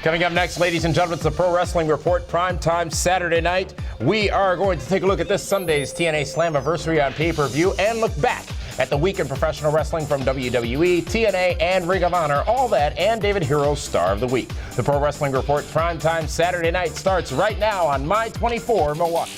Coming up next, ladies and gentlemen, it's the Pro Wrestling Report, primetime Saturday night. We are going to take a look at this Sunday's TNA Slammiversary on pay-per-view and look back at the week in professional wrestling from WWE, TNA, and Ring of Honor. All that and David Hero's Star of the Week. The Pro Wrestling Report, primetime Saturday night starts right now on My 24 Milwaukee.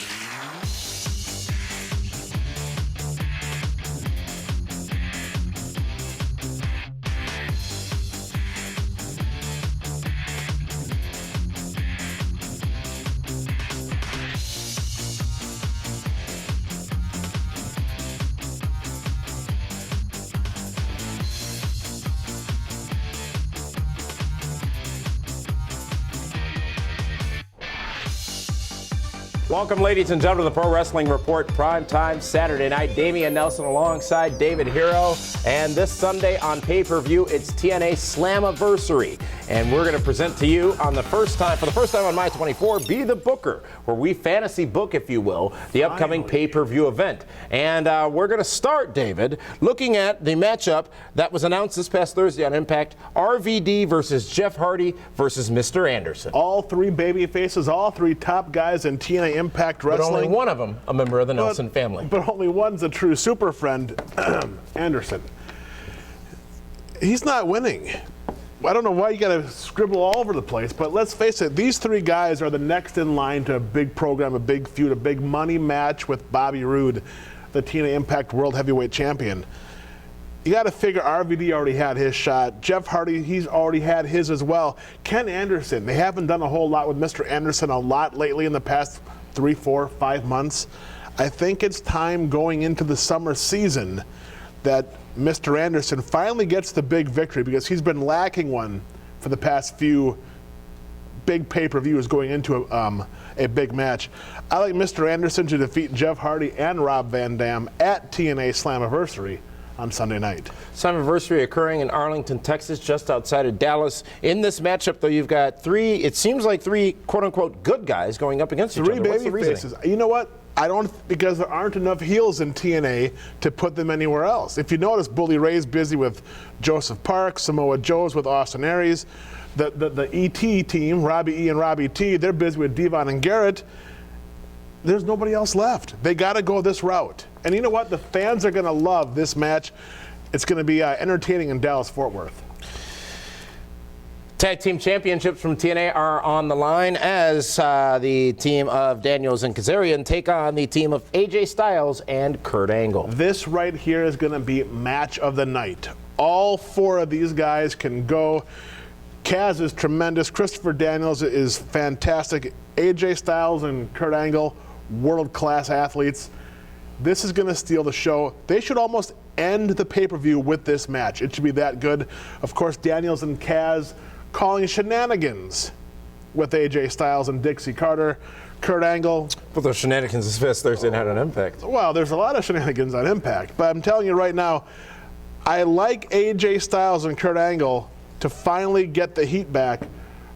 Welcome, ladies and gentlemen, to the Pro Wrestling Report, primetime Saturday night. Damian Nelson alongside David Hero. And this Sunday on pay-per-view, it's TNA Slammiversary. And we're going to present to you for the first time on My 24, Be the Booker, where we fantasy book, if you will, the upcoming pay-per-view event. And we're going to start, David, looking at the matchup that was announced this past Thursday on Impact, RVD versus Jeff Hardy versus Mr. Anderson. All three baby faces, all three top guys in TNA Impact Wrestling. But only one of them a member of the Nelson family. But only one's a true super friend, Anderson. He's not winning. I don't know why you got to scribble all over the place, but let's face it, these three guys are the next in line to a big program, a big feud, a big money match with Bobby Roode, the TNA Impact World Heavyweight Champion. You got to figure RVD already had his shot. Jeff Hardy, he's already had his as well. Ken Anderson, they haven't done a whole lot with Mr. Anderson a lot lately in the past 3, 4, 5 months. I think it's time going into the summer season that Mr. Anderson finally gets the big victory, because he's been lacking one for the past few big pay-per-views going into a big match. I like Mr. Anderson to defeat Jeff Hardy and Rob Van Dam at TNA Slammiversary on Sunday night. Slammiversary occurring in Arlington, Texas, just outside of Dallas. In this matchup, though, you've got three quote-unquote good guys going up against each other. Three baby faces. You know what? Because there aren't enough heels in TNA to put them anywhere else. If you notice, Bully Ray's busy with Joseph Park, Samoa Joe's with Austin Aries. The ET team, Robbie E and Robbie T, they're busy with Devon and Garrett. There's nobody else left. They got to go this route. And you know what? The fans are going to love this match. It's going to be entertaining in Dallas-Fort Worth. Tag Team Championships from TNA are on the line as the team of Daniels and Kazarian take on the team of AJ Styles and Kurt Angle. This right here is going to be match of the night. All four of these guys can go. Kaz is tremendous. Christopher Daniels is fantastic. AJ Styles and Kurt Angle, world-class athletes. This is going to steal the show. They should almost end the pay-per-view with this match. It should be that good. Of course, Daniels and Kaz calling shenanigans with AJ Styles and Dixie Carter. Kurt Angle. But those shenanigans this past Thursday night on Impact. Well, there's a lot of shenanigans on Impact. But I'm telling you right now, I like AJ Styles and Kurt Angle to finally get the heat back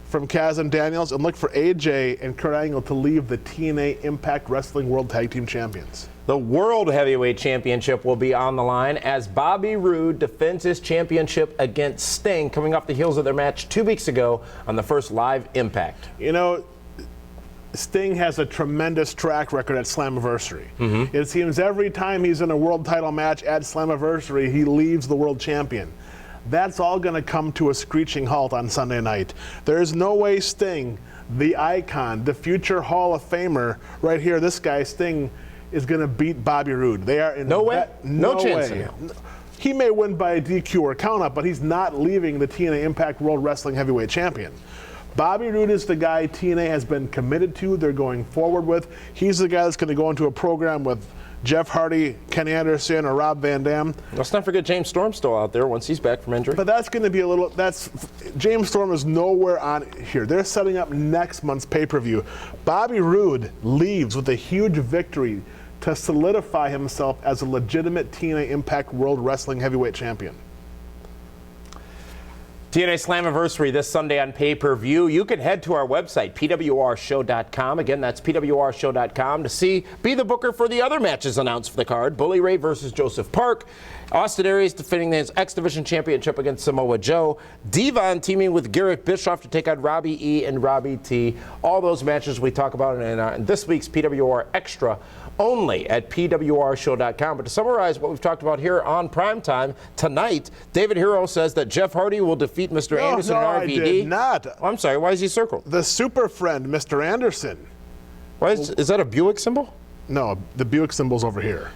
from Kaz and Daniels, and look for AJ and Kurt Angle to leave the TNA Impact Wrestling World Tag Team Champions. The World Heavyweight Championship will be on the line as Bobby Roode defends his championship against Sting, coming off the heels of their match 2 weeks ago on the first live Impact. You know, Sting has a tremendous track record at Slammiversary. Mm-hmm. It seems every time he's in a world title match at Slammiversary, he leaves the world champion. That's all going to come to a screeching halt on Sunday night. There is no way Sting, the icon, the future Hall of Famer, right here, this guy, Sting, is going to beat Bobby Roode. They are in no chance. He may win by a DQ or count-up, but he's not leaving the TNA Impact World Wrestling Heavyweight Champion. Bobby Roode is the guy TNA has been committed to, they're going forward with. He's the guy that's going to go into a program with Jeff Hardy, Ken Anderson, or Rob Van Dam. Let's not forget James Storm's still out there once he's back from injury. But that's going to be James Storm is nowhere on here. They're setting up next month's pay-per-view. Bobby Roode leaves with a huge victory to solidify himself as a legitimate TNA Impact World Wrestling Heavyweight Champion. TNA Slammiversary this Sunday on pay-per-view. You can head to our website, pwrshow.com. Again, that's pwrshow.com to be the booker for the other matches announced for the card. Bully Ray versus Joseph Park. Austin Aries defending his X Division Championship against Samoa Joe. Devon teaming with Garrett Bischoff to take on Robbie E and Robbie T. All those matches we talk about in this week's PWR Extra only at pwrshow.com. But to summarize what we've talked about here on Primetime, tonight, David Hero says that Jeff Hardy will defeat Mr. Anderson and RVD. I did not. Oh, I'm sorry, why is he circled? The super friend, Mr. Anderson. Why is that a Buick symbol? No, the Buick symbol's over here.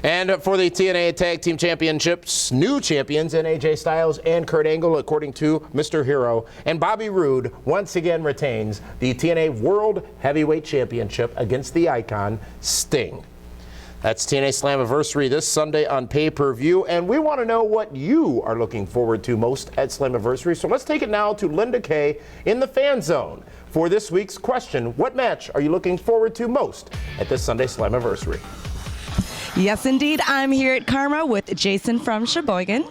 And for the TNA Tag Team Championships, new champions in AJ Styles and Kurt Angle, according to Mr. Hero. And Bobby Roode once again retains the TNA World Heavyweight Championship against the Icon, Sting. That's TNA Slammiversary this Sunday on pay-per-view. And we want to know what you are looking forward to most at Slammiversary. So let's take it now to Linda Kay in the fan zone for this week's question. What match are you looking forward to most at this Sunday Slammiversary? Yes, indeed. I'm here at Karma with Jason from Sheboygan.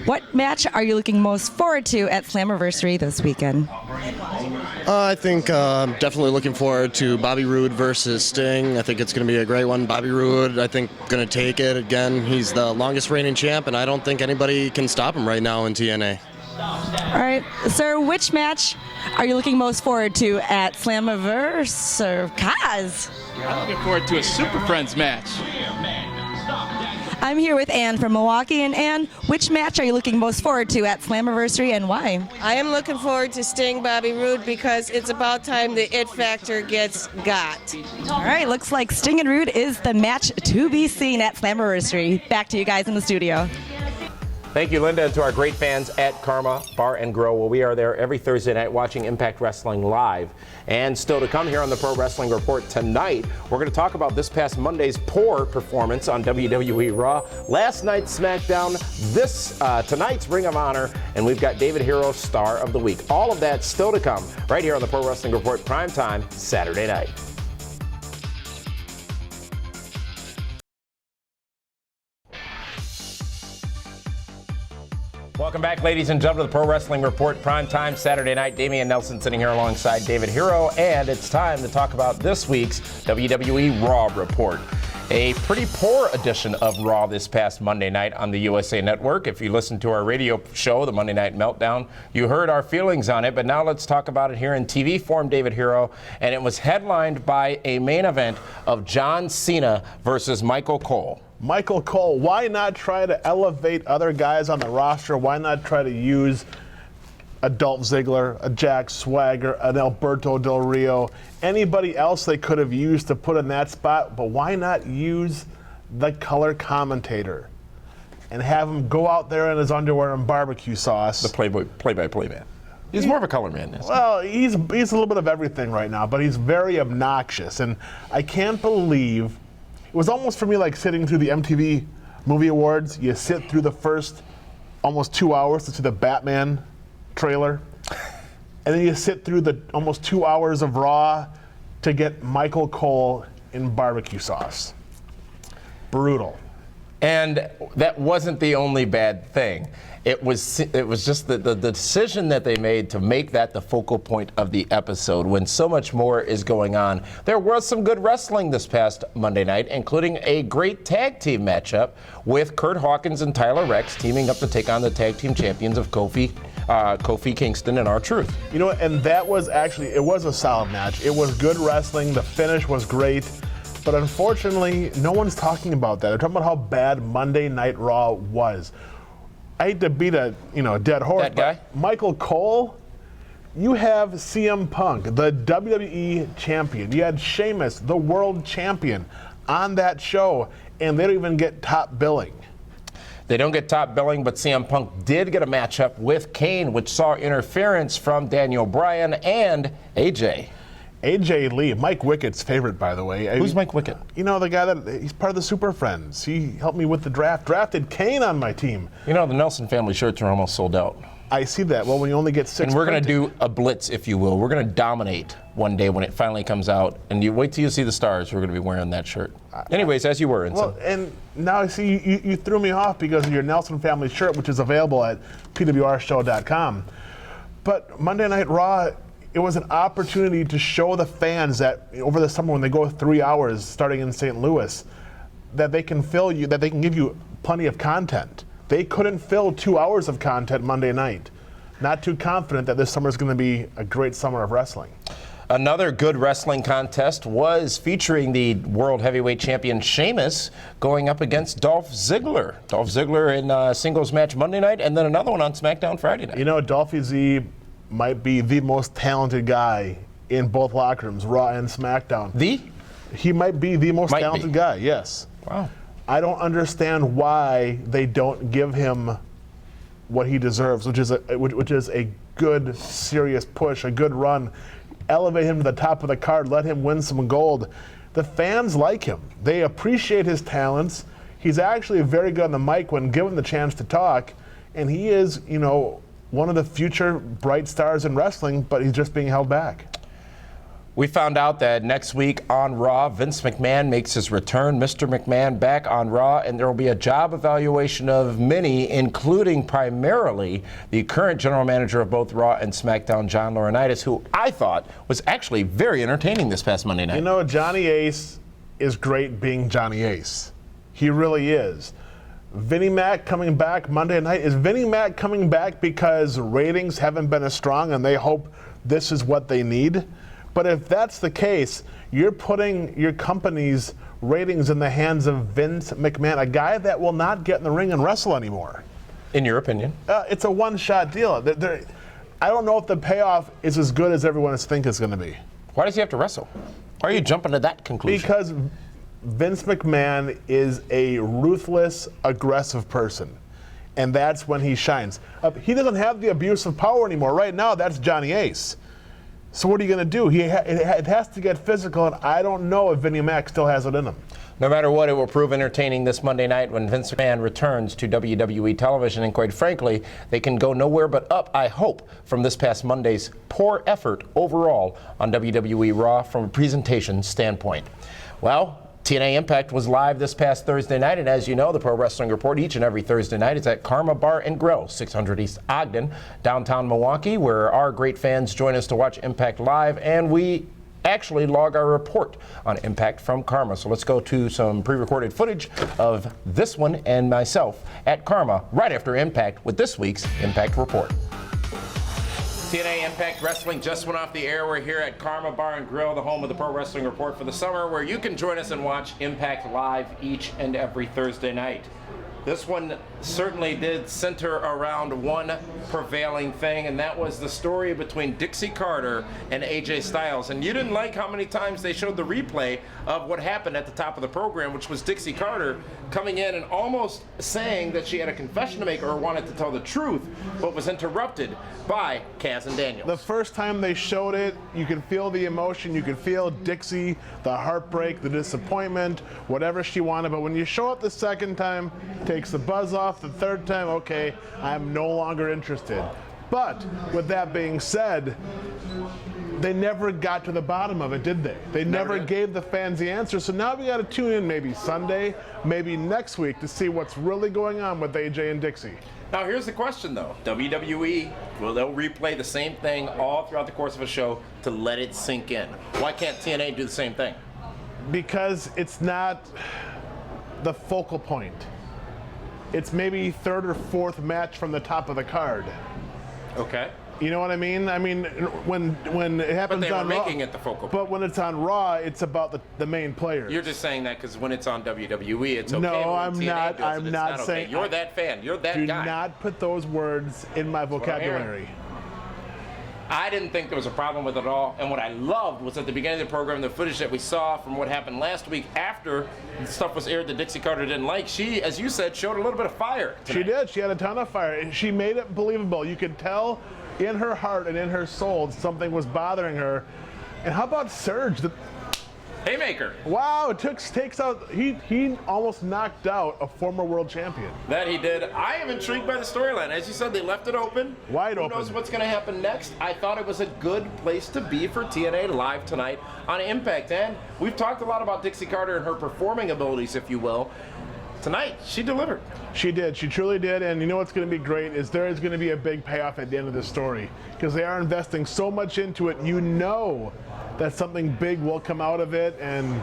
What match are you looking most forward to at Slammiversary this weekend? I think definitely looking forward to Bobby Roode versus Sting. I think it's going to be a great one. Bobby Roode, I think, going to take it again. He's the longest reigning champ, and I don't think anybody can stop him right now in TNA. All right, sir, which match are you looking most forward to at Slammiversary? Kaz? I'm looking forward to a Super Friends match. I'm here with Ann from Milwaukee. And Ann, which match are you looking most forward to at Slammiversary and why? I am looking forward to Sting Bobby Roode because it's about time the it factor gets got. All right, looks like Sting and Roode is the match to be seen at Slammiversary. Back to you guys in the studio. Thank you, Linda, and to our great fans at Karma Bar and Grill. Well, we are there every Thursday night watching Impact Wrestling live. And still to come here on the Pro Wrestling Report tonight, we're going to talk about this past Monday's poor performance on WWE Raw, last night's Smackdown, tonight's Ring of Honor, and we've got David Hero, Star of the Week. All of that still to come right here on the Pro Wrestling Report, primetime Saturday night. Welcome back, ladies and gentlemen, to the Pro Wrestling Report, primetime Saturday night. Damian Nelson sitting here alongside David Hero, and it's time to talk about this week's WWE Raw report. A pretty poor edition of Raw this past Monday night on the USA Network. If you listened to our radio show, the Monday Night Meltdown, you heard our feelings on it, but now let's talk about it here in TV form, David Hero. And it was headlined by a main event of John Cena versus Michael Cole. Michael Cole, why not try to elevate other guys on the roster? Why not try to use a Dolph Ziggler, a Jack Swagger, an Alberto Del Rio, anybody else they could have used to put in that spot? But why not use the color commentator and have him go out there in his underwear and barbecue sauce? The play-by-play man. He's more of a color man, isn't he? Well, he's a little bit of everything right now, but he's very obnoxious. And I can't believe, it was almost for me like sitting through the MTV Movie Awards. You sit through the first almost 2 hours to see the Batman trailer, and then you sit through the almost 2 hours of Raw to get Michael Cole in barbecue sauce. Brutal. And that wasn't the only bad thing. It was just the decision that they made to make that the focal point of the episode when so much more is going on. There was some good wrestling this past Monday night, including a great tag team matchup with Kurt Hawkins and Tyler Rex teaming up to take on the tag team champions of Kofi Kingston and R-Truth. You know, and that was actually, it was a solid match. It was good wrestling. The finish was great. But unfortunately, no one's talking about that. They're talking about how bad Monday Night Raw was. I hate to beat a dead horse, that guy? But Michael Cole, you have CM Punk, the WWE champion. You had Sheamus, the world champion, on that show, and they don't even get top billing. They don't get top billing, but CM Punk did get a matchup with Kane, which saw interference from Daniel Bryan and AJ. AJ Lee, Mike Wickett's favorite, by the way. Who's Mike Wickett? You know, the guy he's part of the Super Friends. He helped me with the draft. Drafted Kane on my team. You know, the Nelson family shirts are almost sold out. I see that. Well, when you only get 6 And we're going to printed- do a blitz, if you will. We're going to dominate one day when it finally comes out. And you wait till you see the stars. We're going to be wearing that shirt. Anyways, as you were. Well, and now I see you threw me off because of your Nelson family shirt, which is available at pwrshow.com. But Monday Night Raw, it was an opportunity to show the fans that over the summer when they go 3 hours starting in St. Louis, that they can that they can give you plenty of content. They couldn't fill 2 hours of content Monday night. Not too confident that this summer is going to be a great summer of wrestling. Another good wrestling contest was featuring the World Heavyweight Champion Sheamus going up against Dolph Ziggler. Dolph Ziggler in a singles match Monday night, and then another one on SmackDown Friday night. You know, Dolphy Z might be the most talented guy in both locker rooms, Raw and SmackDown. He might be the most talented guy, yes. Wow. I don't understand why they don't give him what he deserves, which is a good, serious push, a good run. Elevate him to the top of the card, let him win some gold. The fans like him. They appreciate his talents. He's actually very good on the mic when given the chance to talk, and he is, you know, one of the future bright stars in wrestling, but he's just being held back. We found out that next week on Raw, Vince McMahon makes his return. Mr. McMahon back on Raw, and there will be a job evaluation of many, including primarily the current general manager of both Raw and SmackDown, John Laurinaitis, who I thought was actually very entertaining this past Monday night. You know, Johnny Ace is great being Johnny Ace. He really is. Vinnie Mac coming back Monday night. Is Vinnie Mac coming back because ratings haven't been as strong and they hope this is what they need? But if that's the case, you're putting your company's ratings in the hands of Vince McMahon, a guy that will not get in the ring and wrestle anymore. In your opinion? It's a one-shot deal. I don't know if the payoff is as good as everyone thinks it's going to be. Why does he have to wrestle? Why are you jumping to that conclusion? Because Vince McMahon is a ruthless, aggressive person. And that's when he shines. He doesn't have the abuse of power anymore. Right now, that's Johnny Ace. So what are you going to do? It has to get physical, and I don't know if Vinnie Mac still has it in him. No matter what, it will prove entertaining this Monday night when Vince McMahon returns to WWE television. And quite frankly, they can go nowhere but up, I hope, from this past Monday's poor effort overall on WWE Raw from a presentation standpoint. Well, TNA Impact was live this past Thursday night, and as you know, the Pro Wrestling Report each and every Thursday night is at Karma Bar and Grill, 600 East Ogden, downtown Milwaukee, where our great fans join us to watch Impact live, and we actually log our report on Impact from Karma. So let's go to some pre-recorded footage of this one and myself at Karma right after Impact with this week's Impact Report. TNA Impact Wrestling just went off the air. We're here at Karma Bar and Grill, the home of the Pro Wrestling Report for the summer, where you can join us and watch Impact live each and every Thursday night. This one certainly did center around one prevailing thing, and that was the story between Dixie Carter and AJ Styles. And you didn't like how many times they showed the replay of what happened at the top of the program, which was Dixie Carter coming in and almost saying that she had a confession to make or wanted to tell the truth, but was interrupted by Kaz and Daniels. The first time they showed it, you could feel the emotion, you could feel Dixie, the heartbreak, the disappointment, whatever she wanted. But when you show it the second time, takes the buzz off. The third time, okay, I'm no longer interested. But with that being said, they never got to the bottom of it, did they? They never gave the fans the answer. So now we got to tune in maybe Sunday, maybe next week to see what's really going on with AJ and Dixie. Now here's the question though. WWE, well, they'll replay the same thing all throughout the course of a show to let it sink in. Why can't TNA do the same thing? Because it's not the focal point. It's maybe third or fourth match from the top of the card. Okay. You know what I mean? I mean, when it happens But they were on Raw, making it the focal point. But when it's on Raw, it's about the main players. You're just saying that because when it's on WWE, it's okay. No, but when I'm TNA not. does it, I'm it's not okay. saying. You're that fan. You're that do guy. Do not put those words in my vocabulary. I didn't think there was a problem with it at all. And what I loved was at the beginning of the program, the footage that we saw from what happened last week after the stuff was aired that Dixie Carter didn't like. She, as you said, showed a little bit of fire tonight. She did. She had a ton of fire. And she made it believable. You could tell in her heart and in her soul something was bothering her. And how about Surge? Haymaker. Wow, takes out, he almost knocked out a former world champion. That he did. I am intrigued by the storyline. As you said, they left it open. Wide open. Who knows what's going to happen next? I thought it was a good place to be for TNA live tonight on Impact. And we've talked a lot about Dixie Carter and her performing abilities, if you will. Tonight, she delivered. She did. She truly did. And you know what's going to be great is there is going to be a big payoff at the end of this story because they are investing so much into it. You know that something big will come out of it, and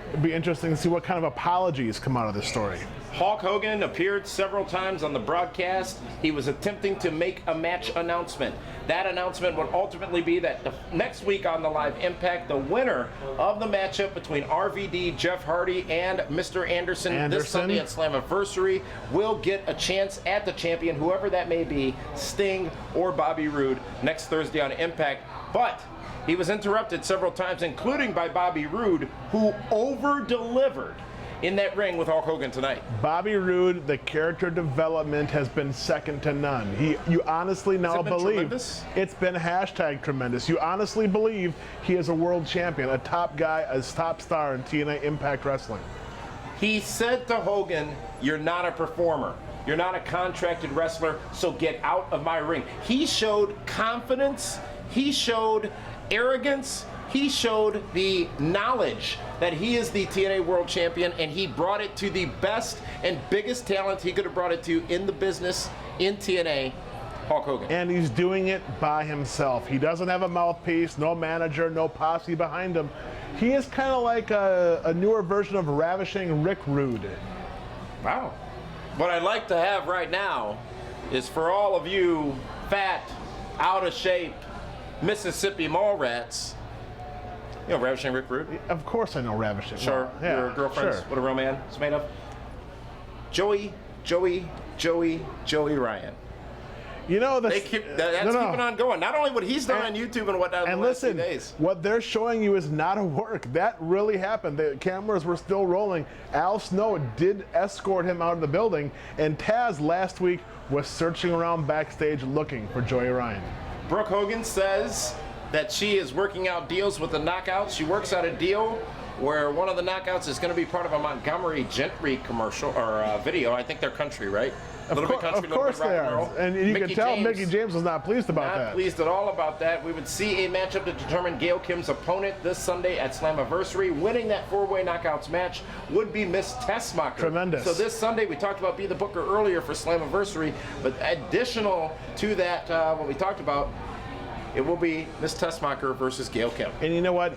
it'll be interesting to see what kind of apologies come out of this story. Hulk Hogan appeared several times on the broadcast. He was attempting to make a match announcement. That announcement would ultimately be that next week on the live Impact, the winner of the matchup between RVD, Jeff Hardy, and Mr. Anderson this Sunday at Slammiversary will get a chance at the champion, whoever that may be, Sting or Bobby Roode, next Thursday on Impact. But he was interrupted several times, including by Bobby Roode, who over-delivered in that ring with Hulk Hogan tonight. Bobby Roode, the character development has been second to none. You honestly now believe tremendous? It's been hashtag tremendous. You honestly believe he is a world champion, a top guy, a top star in TNA Impact Wrestling. He said to Hogan, "You're not a performer. You're not a contracted wrestler, so get out of my ring." He showed confidence. He showed arrogance. He showed the knowledge that he is the TNA World Champion, and he brought it to the best and biggest talent he could have brought it to in the business in TNA, Hulk Hogan. And he's doing it by himself. He doesn't have a mouthpiece, no manager, no posse behind him. He is kind of like a newer version of Ravishing Rick Rude. Wow. What I'd like to have right now is for all of you fat, out of shape Mississippi mall rats. You know Ravishing Rick Rude? Of course I know Ravishing. Sure. Yeah, Your girlfriend's sure. what a real man is made of? Joey Ryan. You know, That's keeping on going. Not only what he's done on YouTube and whatnot in the last few days. What they're showing you is not a work. That really happened. The cameras were still rolling. Al Snow did escort him out of the building, and Taz last week was searching around backstage looking for Joey Ryan. Brooke Hogan says that she is working out deals with the Knockouts. She works out a deal where one of the Knockouts is going to be part of a Montgomery Gentry commercial or video. I think they're country, right? A little bit country, of course they are. And you can tell Mickey James was not pleased about that. Not pleased at all about that. We would see a matchup to determine Gail Kim's opponent this Sunday at Slammiversary. Winning that four-way Knockouts match would be Miss Tessmacher. Tremendous. So this Sunday, we talked about Be the Booker earlier for Slammiversary, but additional to that, what we talked about, it will be Miss Tessmacher versus Gail Kim. And you know what?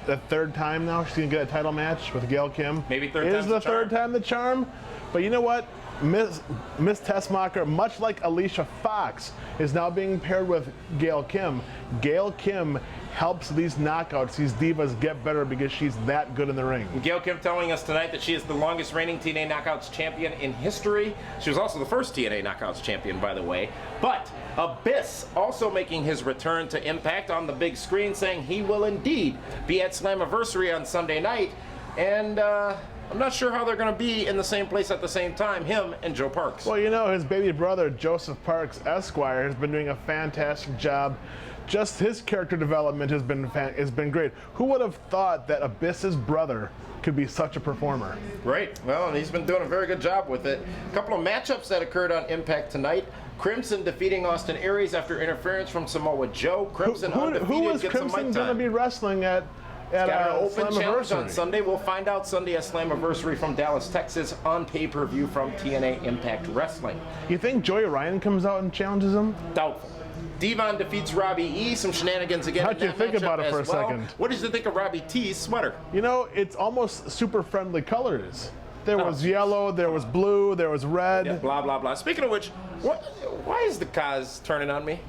The third time now she's going to get a title match with Gail Kim. Maybe third time's the charm. Is the third time the charm? But you know what? Miss Tessmacher, much like Alicia Fox, is now being paired with Gail Kim. Gail Kim helps these knockouts, these divas get better because she's that good in the ring. Gail Kim telling us tonight that she is the longest reigning TNA Knockouts champion in history. She was also the first TNA Knockouts champion, by the way. But Abyss also making his return to Impact on the big screen, saying he will indeed be at Slammiversary on Sunday night. And I'm not sure how they're going to be in the same place at the same time, him and Joe Parks. Well, you know, his baby brother, Joseph Parks, Esquire, has been doing a fantastic job. Just his character development has been great. Who would have thought that Abyss's brother could be such a performer? Right. Well, and he's been doing a very good job with it. A couple of matchups that occurred on Impact tonight. Crimson defeating Austin Aries after interference from Samoa Joe. Crimson undefeated, who was gets some mic Crimson going to time. be wrestling at Got an open challenge Slammiversary on Sunday. We'll find out Sunday at Slammiversary from Dallas, Texas on pay-per-view from TNA Impact Wrestling. You think Joey Ryan comes out and challenges him? Doubtful. Devon defeats Robbie E. Some shenanigans again. How'd you think about it for a second? What did you think of Robbie T's sweater? You know, it's almost super friendly colors. There was yellow, there was blue, there was red. Yeah, blah, blah, blah. Speaking of which, why is the Kaz turning on me?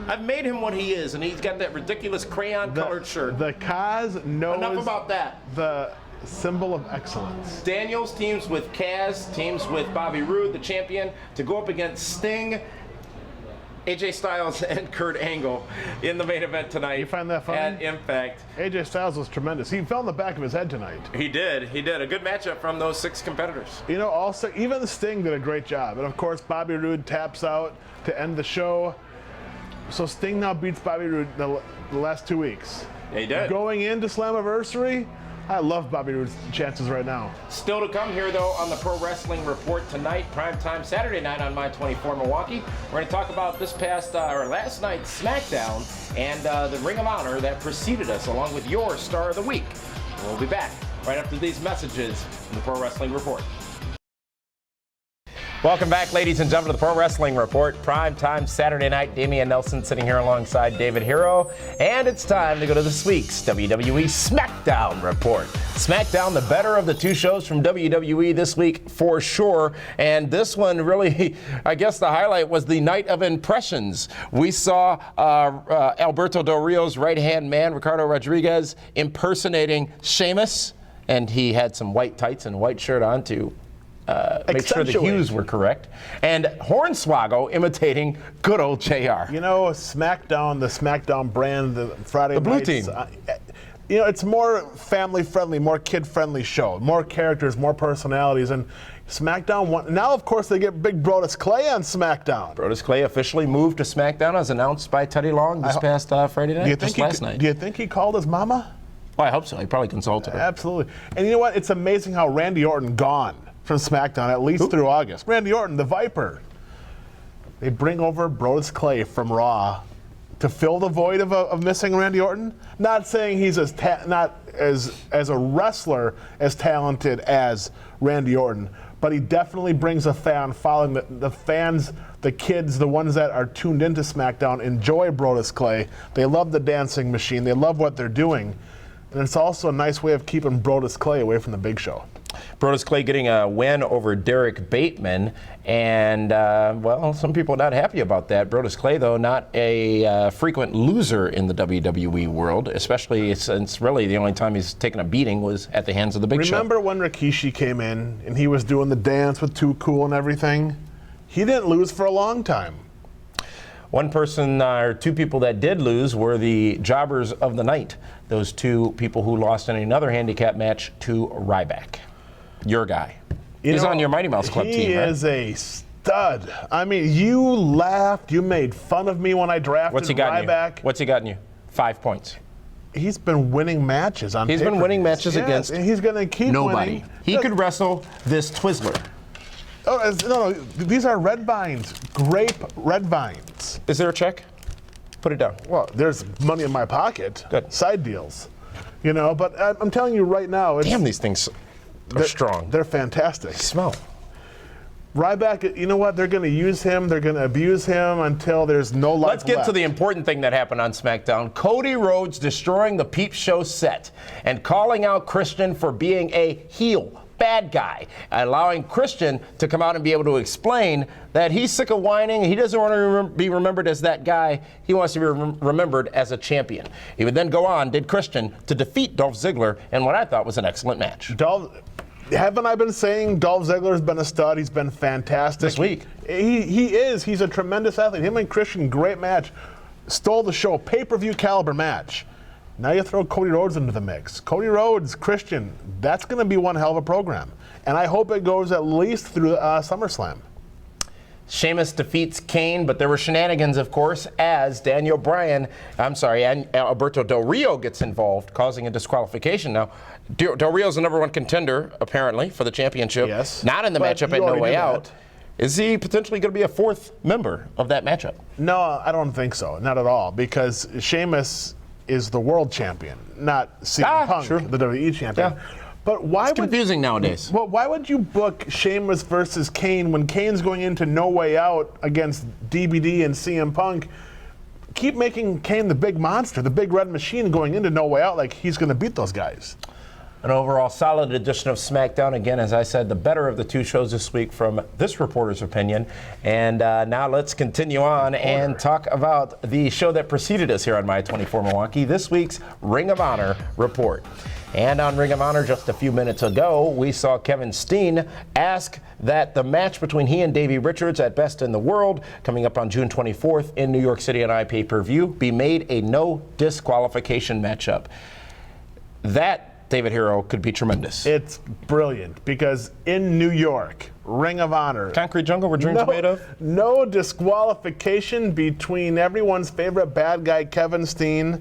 I've made him what he is, and he's got that ridiculous crayon-colored shirt. The Kaz knows Enough about that. The symbol of excellence. Daniels teams with Kaz, teams with Bobby Roode, the champion, to go up against Sting, AJ Styles, and Kurt Angle in the main event tonight. You find that funny? At Impact. AJ Styles was tremendous. He fell in the back of his head tonight. He did. A good matchup from those 6 competitors. You know, also, even Sting did a great job. And of course, Bobby Roode taps out to end the show. So Sting now beats Bobby Roode the last 2 weeks. Yeah, he did. Going into Slammiversary, I love Bobby Roode's chances right now. Still to come here, though, on the Pro Wrestling Report tonight, primetime Saturday night on My 24 Milwaukee. We're going to talk about this last night's SmackDown and the Ring of Honor that preceded us, along with your Star of the Week. We'll be back right after these messages from the Pro Wrestling Report. Welcome back, ladies and gentlemen, to the Pro Wrestling Report. Prime time Saturday night. Damian Nelson sitting here alongside David Hero. And it's time to go to this week's WWE Smackdown Report. Smackdown, the better of the two shows from WWE this week for sure. And this one really, I guess the highlight was the night of impressions. We saw Alberto Del Rio's right-hand man, Ricardo Rodriguez, impersonating Sheamus. And he had some white tights and a white shirt on too. Make sure the hues were correct. And Hornswoggle imitating good old JR. You know, SmackDown, the SmackDown brand, the Friday The blue nights, team. You know, it's more family-friendly, more kid-friendly show. More characters, more personalities. And SmackDown, now, of course, they get big Brodus Clay on SmackDown. Brodus Clay officially moved to SmackDown as announced by Teddy Long this past Friday night, last night. Do you think he called his mama? Well, I hope so. He probably consulted her. Absolutely. And you know what? It's amazing how Randy Orton gone from SmackDown, at least through August. Randy Orton, the Viper. They bring over Brodus Clay from Raw to fill the void of missing Randy Orton. Not saying he's not as a wrestler as talented as Randy Orton, but he definitely brings a fan following. The fans, the kids, the ones that are tuned into SmackDown enjoy Brodus Clay. They love the dancing machine. They love what they're doing. And it's also a nice way of keeping Brodus Clay away from the Big Show. Brodus Clay getting a win over Derek Bateman, and well, some people are not happy about that. Brodus Clay, though, not a frequent loser in the WWE world, especially since really the only time he's taken a beating was at the hands of the Big Show. Remember when Rikishi came in and he was doing the dance with Too Cool and everything? He didn't lose for a long time. One person or two people that did lose were the jobbers of the night. Those two people who lost in another handicap match to Ryback. Your guy. He's on your Mighty Mouse Club team, right? He is a stud. I mean, you laughed, you made fun of me when I drafted Ryback. What's he gotten you? 5 points. He's been winning matches on He's been winning matches against and he's going to keep nobody. winning. He could wrestle this Twizzler. Oh, no, these are red vines, grape red vines. Is there a check? Put it down. Well, there's money in my pocket. Good. Side deals. You know, but I'm telling you right now. Damn, these things are strong. They're fantastic. Smell. Ryback, you know what? They're going to use him. They're going to abuse him until there's no life Let's get left. to the important thing that happened on SmackDown. Cody Rhodes destroying the Peep Show set and calling out Christian for being a heel. Bad guy, allowing Christian to come out and be able to explain that he's sick of whining. He doesn't want to be remembered as that guy. He wants to be remembered as a champion. He would then go on, did Christian, to defeat Dolph Ziggler in what I thought was an excellent match. Haven't I been saying Dolph Ziggler's been a stud? He's been fantastic. This week. He is. He's a tremendous athlete. Him and Christian, great match. Stole the show. Pay-per-view caliber match. Now you throw Cody Rhodes into the mix. Cody Rhodes, Christian, that's going to be one hell of a program. And I hope it goes at least through SummerSlam. Sheamus defeats Kane, but there were shenanigans, of course, as and Alberto Del Rio gets involved, causing a disqualification. Now, Del Rio's the #1 contender, apparently, for the championship. Yes. Not in the matchup at No Way Out. Is he potentially going to be a fourth member of that matchup? No, I don't think so. Not at all. Because Sheamus is the world champion, not CM Punk, sure. the WWE champion. Yeah. But why It's confusing nowadays. Well, why would you book Sheamus versus Kane when Kane's going into No Way Out against DBD and CM Punk? Keep making Kane the big monster, the big red machine going into No Way Out like he's going to beat those guys. An overall solid edition of SmackDown. Again, as I said, the better of the two shows this week from this reporter's opinion. And now let's continue on and talk about the show that preceded us here on My 24 Milwaukee, this week's Ring of Honor report. And on Ring of Honor just a few minutes ago, we saw Kevin Steen ask that the match between he and Davey Richards at Best in the World, coming up on June 24th in New York City on iPay-per-view, be made a no disqualification matchup. That David Hero could be tremendous. It's brilliant because in New York, Ring of Honor. Concrete jungle where dreams are made of? No disqualification between everyone's favorite bad guy, Kevin Steen,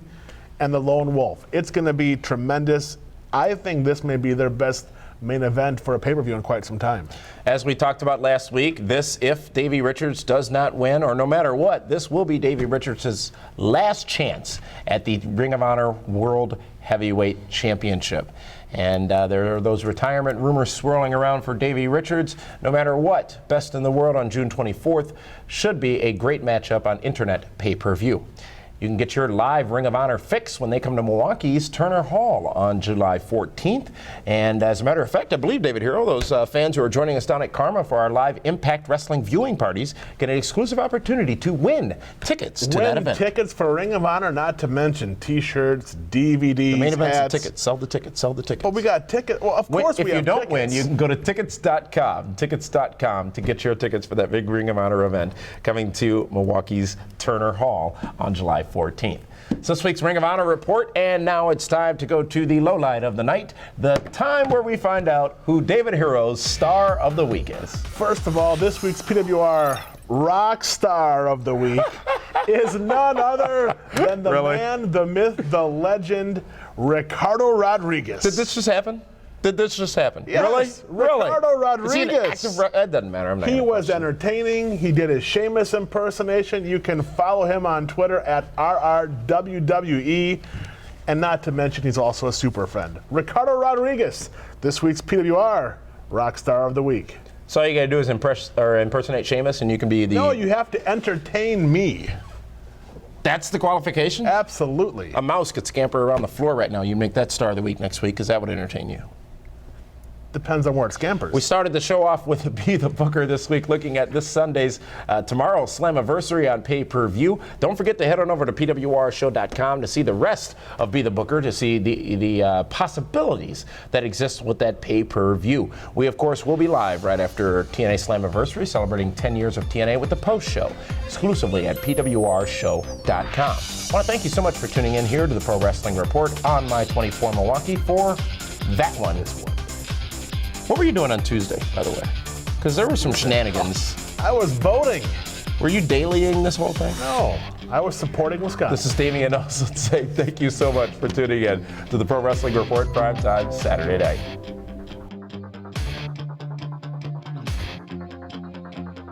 and the Lone Wolf. It's going to be tremendous. I think this may be their best main event for a pay-per-view in quite some time. As we talked about last week, this, if Davey Richards does not win, or no matter what, this will be Davey Richards' last chance at the Ring of Honor World Heavyweight Championship. And there are those retirement rumors swirling around for Davey Richards. No matter what, Best in the World on June 24th should be a great matchup on internet pay-per-view. You can get your live Ring of Honor fix when they come to Milwaukee's Turner Hall on July 14th. And as a matter of fact, I believe, David Hero, those fans who are joining us down at Karma for our live Impact Wrestling viewing parties get an exclusive opportunity to win tickets to that event. Tickets for Ring of Honor, not to mention T-shirts, DVDs, the main event's hats. the tickets. Sell the tickets. Sell the tickets. Well, we got tickets. Well, of course we have tickets. If you don't win, you can go to tickets.com to get your tickets for that big Ring of Honor event coming to Milwaukee's Turner Hall on July 14th. So this week's Ring of Honor report, and now it's time to go to the lowlight of the night, the time where we find out who David Hero's star of the week is. First of all, this week's PWR rock star of the week is none other than the man, the myth, the legend, Ricardo Rodriguez. Did this just happen? Did this just happen? Yes, Really? Ricardo Rodriguez. Is he an active, it doesn't matter. I'm not He gonna was question. entertaining. He did his Sheamus impersonation. You can follow him on Twitter at RRWWE. And not to mention, he's also a super friend. Ricardo Rodriguez, this week's PWR Rockstar of the Week. So all you got to do is impersonate Sheamus, and you can be the... No, you have to entertain me. That's the qualification? Absolutely. A mouse could scamper around the floor right now. You make that star of the week next week because that would entertain you. Depends on where it scampers. We started the show off with Be the Booker this week, looking at this Sunday's tomorrow's Slammiversary on pay-per-view. Don't forget to head on over to pwrshow.com to see the rest of Be the Booker, to see the possibilities that exist with that pay-per-view. We, of course, will be live right after TNA Slammiversary, celebrating 10 years of TNA with the post-show, exclusively at pwrshow.com. I want to thank you so much for tuning in here to the Pro Wrestling Report on My 24 Milwaukee for that one. What were you doing on Tuesday, by the way? Because there were some shenanigans. I was voting. Were you dailying this whole thing? No, I was supporting Wisconsin. This is Damian Nelson saying thank you so much for tuning in to the Pro Wrestling Report Primetime Saturday night.